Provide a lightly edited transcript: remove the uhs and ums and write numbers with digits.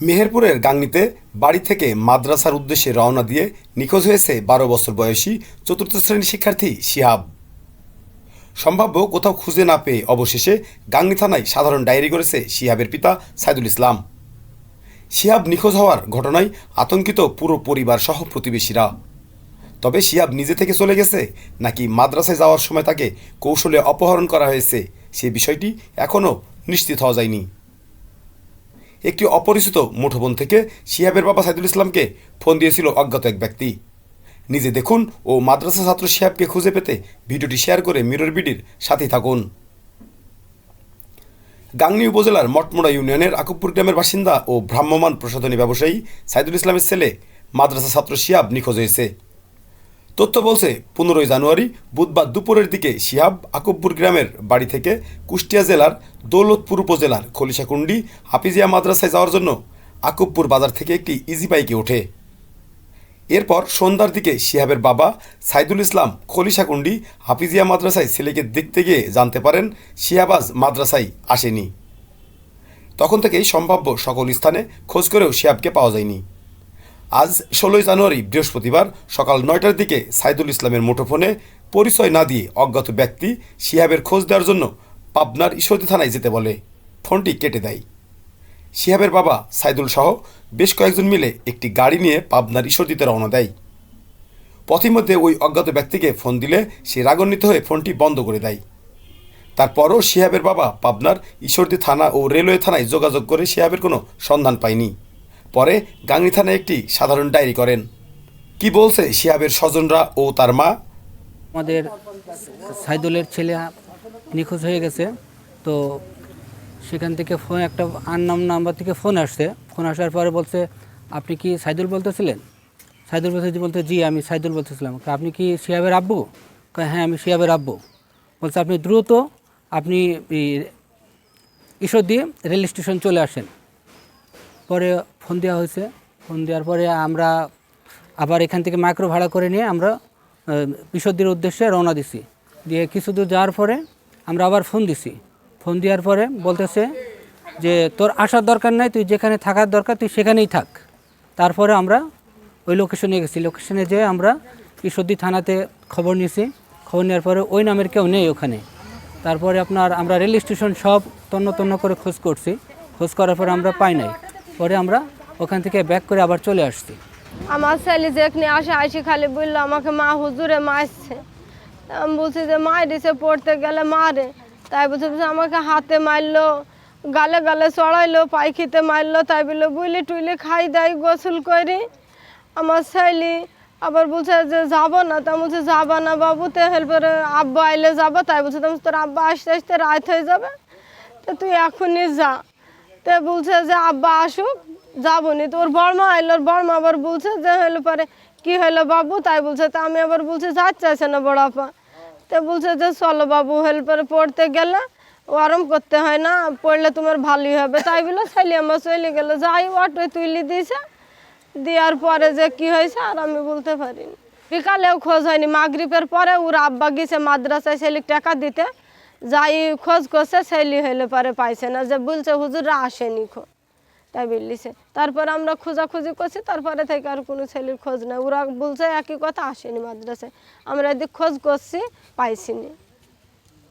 মেহেরপুরের গাংনীতে বাড়ি থেকে মাদ্রাসার উদ্দেশ্যে রওনা দিয়ে নিখোঁজ হয়েছে ১২ বছর বয়সী চতুর্থ শ্রেণীর শিক্ষার্থী শিহাব। সম্ভাব্য কোথাও খুঁজে না পেয়ে অবশেষে গাংনী থানায় সাধারণ ডায়েরি করেছে শিহাবের পিতা সাইদুল ইসলাম। শিহাব নিখোঁজ হওয়ার ঘটনায় আতঙ্কিত পুরো পরিবার সহ প্রতিবেশীরা। তবে শিহাব নিজে থেকে চলে গেছে নাকি মাদ্রাসায় যাওয়ার সময় তাকে কৌশলে অপহরণ করা হয়েছে সে বিষয়টি এখনও নিশ্চিত হওয়া যায়নি। একটি অপরিচিত মুঠোফোন থেকে শিহাবের বাবা সাইদুল ইসলামকে ফোন দিয়েছিল অজ্ঞাত এক ব্যক্তি। নিজে দেখুন ও মাদ্রাসা ছাত্র শিহাবকে খুঁজে পেতে ভিডিওটি শেয়ার করে মিরর বিডির সাথেই থাকুন। গাংনী উপজেলার মঠমোড়া ইউনিয়নের আকুবপুর গ্রামের বাসিন্দা ও ভ্রাম্যমাণ প্রসাধনী ব্যবসায়ী সাইদুল ইসলামের ছেলে মাদ্রাসা ছাত্র শিহাব নিখোঁজ হয়েছে। তথ্য বলছে ১৫ জানুয়ারি বুধবার দুপুরের দিকে শিহাব আকুবপুর গ্রামের বাড়ি থেকে কুষ্টিয়া জেলার দৌলতপুর উপজেলার খলিশাকুণ্ডি হাফিজিয়া মাদ্রাসায় যাওয়ার জন্য আকুবপুর বাজার থেকে একটি ইজি বাইকে ওঠে। এরপর সন্ধ্যার দিকে শিহাবের বাবা সাইদুল ইসলাম খলিশাকুণ্ডি হাফিজিয়া মাদ্রাসায় ছেলেকে দেখতে গিয়ে জানতে পারেন শিহাব আজ মাদ্রাসায় আসেনি। তখন থেকেই সম্ভাব্য সকল স্থানে খোঁজ করেও শিহাবকে পাওয়া যায়নি। আজ ১৬ জানুয়ারি বৃহস্পতিবার সকাল ৯টার দিকে সাইদুল ইসলামের মুঠোফোনে পরিচয় না দিয়ে অজ্ঞাত ব্যক্তি শিহাবের খোঁজ দেওয়ার জন্য পাবনার ঈশ্বরদী থানায় যেতে বলে ফোনটি কেটে দেয়। শিহাবের বাবা সাইদুল সহ বেশ কয়েকজন মিলে একটি গাড়ি নিয়ে পাবনার ঈশ্বরদীতে রওনা দেয়। পথিমধ্যে ওই অজ্ঞাত ব্যক্তিকে ফোন দিলে সে রাগান্বিত হয়ে ফোনটি বন্ধ করে দেয়। তারপরও শিহাবের বাবা পাবনার ঈশ্বরদী থানা ও রেলওয়ে থানায় যোগাযোগ করে শিহাবের কোনো সন্ধান পায়নি। পরে গাংনী থানায় একটি সাধারণ ডায়েরি করেন। কি বলছে শিহাবের স্বজনরা ও তার মা? আমাদের সাইদুলের ছেলে নিখোঁজ হয়ে গেছে, তো সেখান থেকে ফোন একটা আননোন নাম্বার থেকে ফোন আসার পরে বলছে, আপনি কি সাইদুল বলতেছিলেন? সাইদুল বলতে জি আমি সাইদুল বলতেছিলাম। আপনি কি শিহাবের আব্বু? হ্যাঁ আমি শিহাবের আব্বু। বলছে আপনি দ্রুত আপনি ঈশ্বরদী রেল স্টেশন চলে আসেন। পরে ফোন দেওয়া হয়েছে। ফোন দেওয়ার পরে আমরা আবার এখান থেকে মাইক্রো ভাড়া করে নিয়ে আমরা ঈশ্বরদীর উদ্দেশ্যে রওনা দিছি। দিয়ে কিছু দূর যাওয়ার পরে আমরা আবার ফোন দিছি। ফোন দেওয়ার পরে বলতেছে যে তোর আসার দরকার নাই, তুই যেখানে থাকার দরকার তুই সেখানেই থাক। তারপরে আমরা ওই লোকেশনে গেছি। লোকেশনে যেয়ে আমরা ঈশ্বরদী থানাতে খবর নিয়েছি। খবর নেওয়ার পরে ওই নামের কেউ নেই ওখানে। তারপরে আমরা রেল স্টেশন সব তন্ন করে খোঁজ করছি। খোঁজ করার পরে আমরা পাই নাই। পরে আমরা ওখান থেকে ব্যাক করে আবার চলে আসছি। আমার ছেলে যেখানে আসি খালি বললো আমাকে মা হুজুরে মারছে। আমি বলছি যে দিছে পড়তে গেলে মারে। তাই বলছে আমাকে হাতে মারলো, গালে চড়াইলো, পায়খিতে মারলো। তাই বললো বুইলি টুইলি খাই দেয় গোসল করি। আমার ছেলে আবার বলছে যে যাবো না। তা বলছে যাবা না বাবু, তো হেল্পরে আব্বা আইলে যাবো। তাই বলছে তোর আব্বা আসতে আসতে রাত হয়ে যাবে, তো তুই এখনই যা। তো বলছে যে আব্বা আসুক, যাবো নি। তো ওর বর্মা আইলো, বর্মা আবার বলছে যে হইলো পরে কি হইলো বাবু? তাই বলছে। তা আমি আবার বলছি যাচ্ছে আছে না বড়াপা। তো বলছে যে চলো বাবু, হইলো পরে পড়তে গেলে আরাম করতে হয় না, পড়লে তোমার ভালোই হবে। তাই বলে ছেলে আমার চলে গেলো। যাই অটো তুলে দিয়েছে। দেওয়ার পরে যে কি হয়েছে আর আমি বলতে পারিনি। বিকালেও খোঁজ হয়নি। মাগরিবের পরে ওর আব্বা গেছে মাদ্রাসায় ছেলে টাকা দিতে। যাই খোঁজ করছে, ছেলে হইলে পরে পাইছে না, যে বলছে হুজুররা আসেনি তাই বললিছে। তারপর আমরা খোঁজাখুঁজি করছি, তারপরে থেকে আর কোনো ছেলের খোঁজ নেই। ওরা বলছে একই কথা, আসেনি মাদ্রাসায়। আমরা এদিক খোঁজ করছি, পাইছিনি।